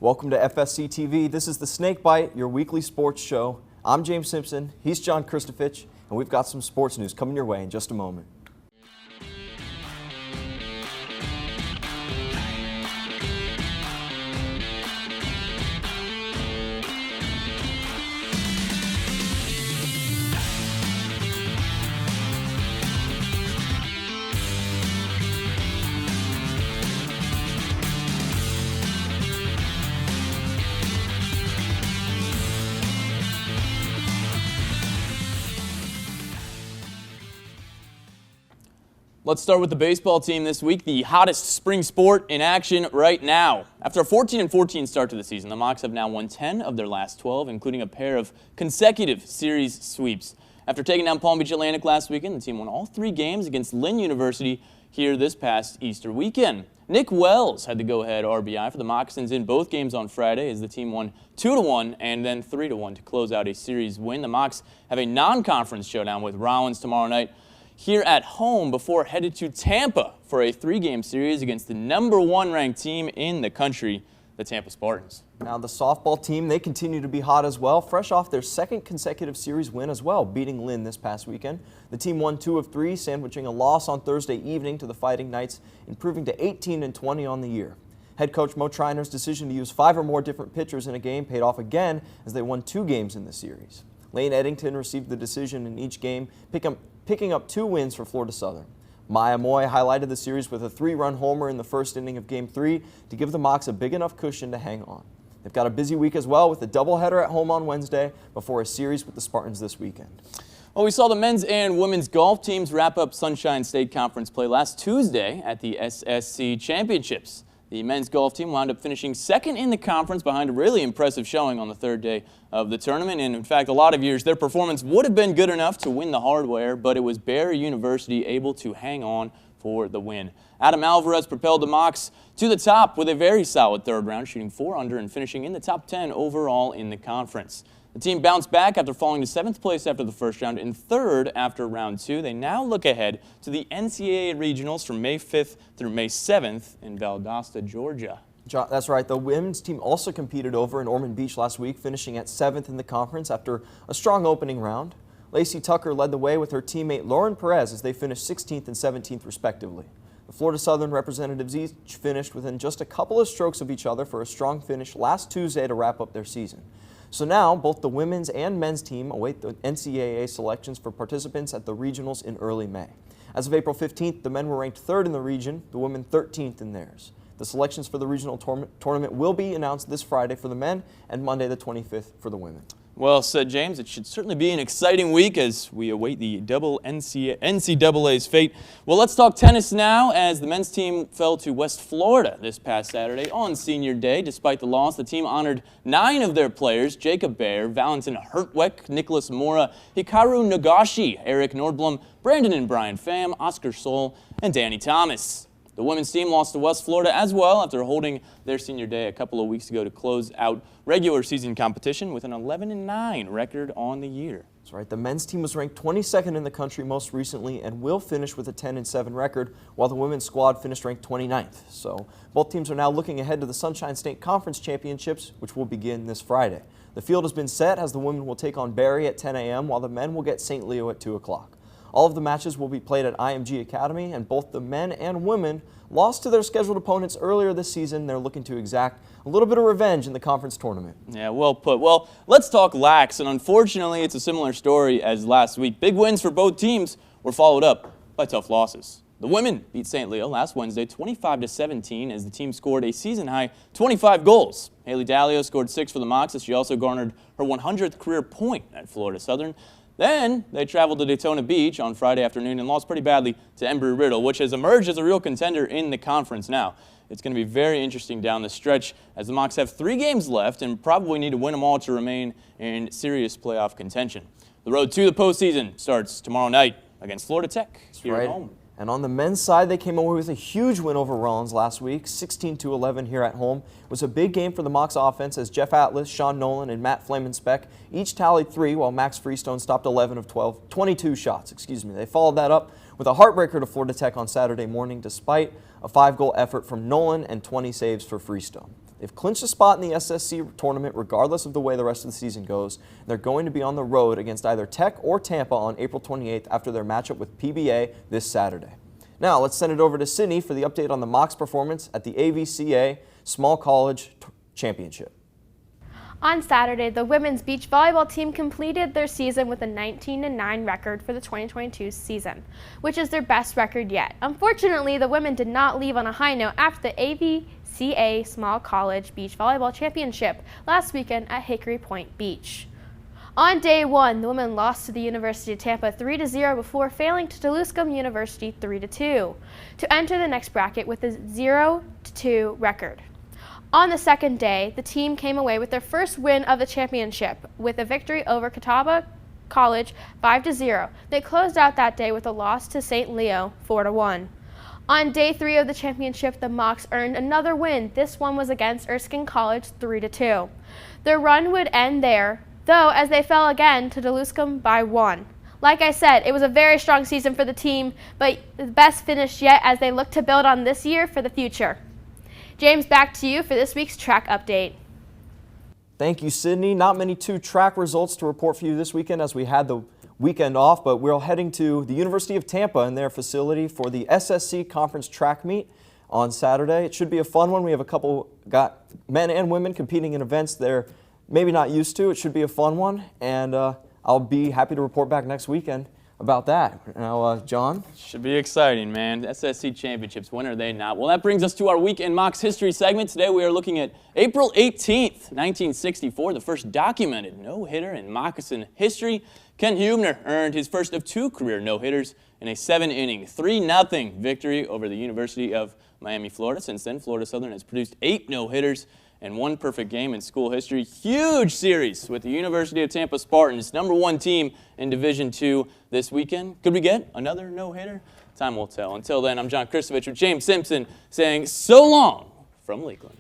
Welcome to FSC TV. This is the Snakebite, your weekly sports show. I'm James Simpson, he's John Christofich, and we've got some sports news coming your way in just a moment. Let's start with the baseball team this week, the hottest spring sport in action right now. After a 14-14 start to the season, the Mocs have now won 10 of their last 12, including a pair of consecutive series sweeps. After taking down Palm Beach Atlantic last weekend, the team won all 3 games against Lynn University here this past Easter weekend. Nick Wells had the go-ahead RBI for the Moccasins in both games on Friday as the team won 2-1 and then 3-1 to close out a series win. The Mocs have a non-conference showdown with Rollins tomorrow night here at home before headed to Tampa for a 3-game series against the #1 ranked team in the country, the Tampa Spartans. Now the softball team, they continue to be hot as well, fresh off their second consecutive series win as well, beating Lynn this past weekend. The team won 2 of 3, sandwiching a loss on Thursday evening to the Fighting Knights, improving to 18-20 on the year. Head coach Mo Triner's decision to use 5 or more different pitchers in a game paid off again as they won 2 games in the series. Lane Eddington received the decision in each game, picking up 2 wins for Florida Southern. Maya Moy highlighted the series with a 3-run homer in the first inning of Game 3 to give the Mocs a big enough cushion to hang on. They've got a busy week as well with a doubleheader at home on Wednesday before a series with the Spartans this weekend. Well, we saw the men's and women's golf teams wrap up Sunshine State Conference play last Tuesday at the SSC Championships. The men's golf team wound up finishing second in the conference behind a really impressive showing on the 3rd day of the tournament. And in fact, a lot of years, their performance would have been good enough to win the hardware, but it was Barry University able to hang on for the win. Adam Alvarez propelled the Mocs to the top with a very solid 3rd round, shooting 4 under and finishing in the top 10 overall in the conference. The team bounced back after falling to 7th place after the 1st round and 3rd after round 2. They now look ahead to the NCAA Regionals from May 5th through May 7th in Valdosta, Georgia. That's right. The women's team also competed over in Ormond Beach last week, finishing at 7th in the conference after a strong opening round. Lacey Tucker led the way with her teammate Lauren Perez as they finished 16th and 17th respectively. The Florida Southern representatives each finished within just a couple of strokes of each other for a strong finish last Tuesday to wrap up their season. So now, both the women's and men's team await the NCAA selections for participants at the regionals in early May. As of April 15th, the men were ranked 3rd in the region, the women 13th in theirs. The selections for the regional tournament will be announced this Friday for the men and Monday the 25th for the women. Well said, James. It should certainly be an exciting week as we await the double NCAA's fate. Well, let's talk tennis now as the men's team fell to West Florida this past Saturday on Senior Day. Despite the loss, the team honored 9 of their players: Jacob Baer, Valentin Hertweck, Nicholas Mora, Hikaru Nagashi, Eric Nordblom, Brandon and Brian Pham, Oscar Sol, and Danny Thomas. The women's team lost to West Florida as well after holding their Senior Day a couple of weeks ago to close out regular season competition with an 11-9 record on the year. That's right. The men's team was ranked 22nd in the country most recently and will finish with a 10-7 record, while the women's squad finished ranked 29th. So both teams are now looking ahead to the Sunshine State Conference Championships, which will begin this Friday. The field has been set as the women will take on Barry at 10 a.m., while the men will get St. Leo at 2 o'clock. All of the matches will be played at IMG Academy, and both the men and women lost to their scheduled opponents earlier this season. They're looking to exact a little bit of revenge in the conference tournament. Yeah, well put. Well, let's talk lax, and unfortunately, it's a similar story as last week. Big wins for both teams were followed up by tough losses. The women beat St. Leo last Wednesday 25-17 as the team scored a season-high 25 goals. Haley Dallio scored 6 for the Mocs as she also garnered her 100th career point at Florida Southern. Then they traveled to Daytona Beach on Friday afternoon and lost pretty badly to Embry-Riddle, which has emerged as a real contender in the conference now. It's going to be very interesting down the stretch as the Mocs have 3 games left and probably need to win them all to remain in serious playoff contention. The road to the postseason starts tomorrow night against Florida Tech here at home. And on the men's side, they came away with a huge win over Rollins last week, 16-11 here at home. It was a big game for the Mocs offense as Jeff Atlas, Sean Nolan, and Matt Flamenspeck each tallied 3, while Max Freestone stopped 11 of 22 shots. They followed that up with a heartbreaker to Florida Tech on Saturday morning, despite a 5-goal effort from Nolan and 20 saves for Freestone. They've clinched a spot in the SSC Tournament regardless of the way the rest of the season goes. They're going to be on the road against either Tech or Tampa on April 28th after their matchup with PBA this Saturday. Now let's send it over to Sydney for the update on the Mocs performance at the AVCA Small College Championship. On Saturday, the women's beach volleyball team completed their season with a 19-9 record for the 2022 season, which is their best record yet. Unfortunately, the women did not leave on a high note after the AVCA Small College Beach Volleyball Championship last weekend at Hickory Point Beach. On day one, the women lost to the University of Tampa 3-0 before failing to Toulouse University 3-2 to enter the next bracket with a 0-2 record. On the second day, the team came away with their first win of the championship with a victory over Catawba College 5-0. They closed out that day with a loss to St. Leo 4-1. On day 3 of the championship, the Mocs earned another win. This one was against Erskine College 3-2. Their run would end there, though, as they fell again to Toulouse by 1. Like I said, it was a very strong season for the team, but the best finish yet as they look to build on this year for the future. James, back to you for this week's track update. Thank you, Sydney. Not many track results to report for you this weekend as we had the weekend off, but we're heading to the University of Tampa and their facility for the SSC Conference track meet on Saturday. It should be a fun one. We have a couple men and women competing in events they're maybe not used to. It should be a fun one, and I'll be happy to report back next weekend about that. Now, John? Should be exciting, man. SSC Championships, when are they not? Well, that brings us to our Week in Mocs history segment. Today we are looking at April 18th, 1964, the first documented no-hitter in Moccasin history. Ken Hubner earned his first of 2 career no-hitters in a 7-inning, 3-0 victory over the University of Miami, Florida. Since then, Florida Southern has produced 8 no-hitters and 1 perfect game in school history. Huge series with the University of Tampa Spartans, #1 team in Division II this weekend. Could we get another no-hitter? Time will tell. Until then, I'm John Kristovich with James Simpson saying so long from Lakeland.